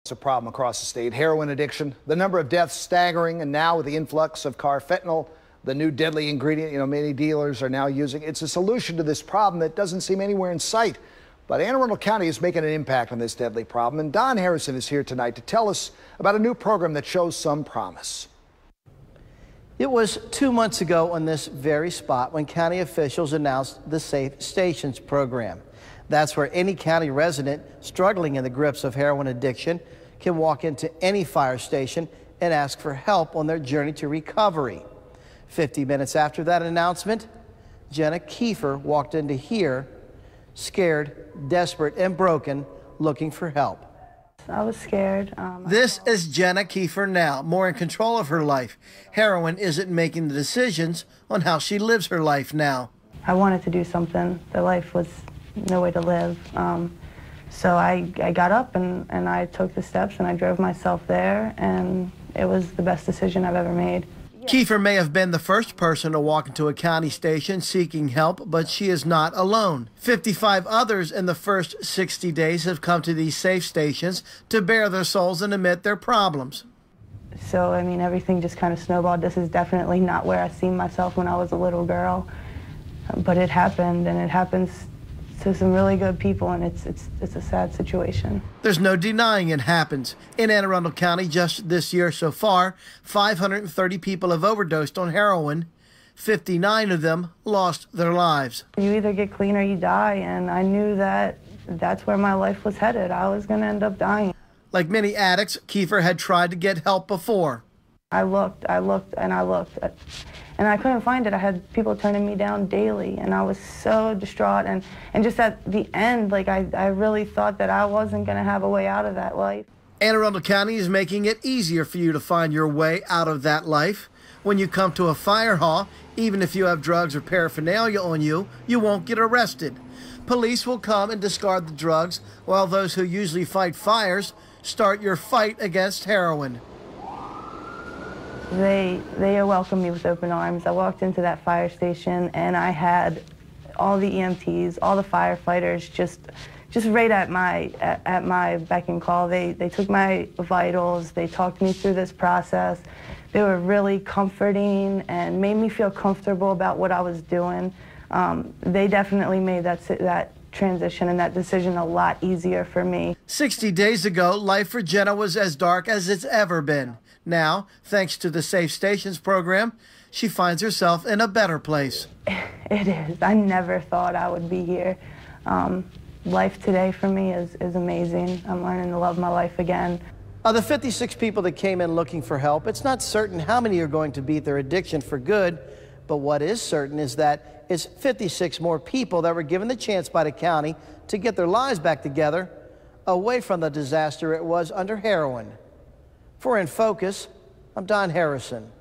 It's a problem across the state. Heroin addiction, the number of deaths staggering, and now with the influx of carfentanil, the new deadly ingredient, many dealers are now using. It's a solution to this problem that doesn't seem anywhere in sight. But Anne Arundel County is making an impact on this deadly problem. And Don Harrison is here tonight to tell us about a new program that shows some promise. It was 2 months ago on this very spot when county officials announced the Safe Stations program. That's where any county resident struggling in the grips of heroin addiction can walk into any fire station and ask for help on their journey to recovery. 50 minutes after that announcement, Jenna Kiefer walked into here, scared, desperate, and broken, looking for help. I was scared. This is Jenna Kiefer now, more in control of her life. Heroin isn't making the decisions on how she lives her life now. I wanted to do something. The life was no way to live. So I got up and I took the steps and I drove myself there, and it was the best decision I've ever made. Kiefer may have been the first person to walk into a county station seeking help, but she is not alone. 55 others in the first 60 days have come to these safe stations to bare their souls and admit their problems. So, everything just kind of snowballed. This is definitely not where I seen myself when I was a little girl, but it happened, and it happens to some really good people, and it's a sad situation. There's no denying it happens. In Anne Arundel County, just this year so far, 530 people have overdosed on heroin. 59 of them lost their lives. You either get clean or you die, and I knew that that's where my life was headed. I was going to end up dying. Like many addicts, Kiefer had tried to get help before. I looked, and I looked, and I couldn't find it. I had people turning me down daily, and I was so distraught. And just at the end, I really thought that I wasn't going to have a way out of that life. Anne Arundel County is making it easier for you to find your way out of that life. When you come to a fire hall, even if you have drugs or paraphernalia on you, you won't get arrested. Police will come and discard the drugs, while those who usually fight fires start your fight against heroin. They welcomed me with open arms. I walked into that fire station, and I had all the EMTs, all the firefighters just right at my beck and call. They took my vitals. They talked me through this process. They were really comforting and made me feel comfortable about what I was doing. They definitely made that transition and that decision a lot easier for me. 60 days ago, life for Jenna was as dark as it's ever been. Now, thanks to the Safe Stations program, she finds herself in a better place. It is. I never thought I would be here. Life today for me is amazing. I'm learning to love my life again. Of the 56 people that came in looking for help, it's not certain how many are going to beat their addiction for good, but what is certain is that it's 56 more people that were given the chance by the county to get their lives back together, away from the disaster it was under heroin. For In Focus, I'm Don Harrison.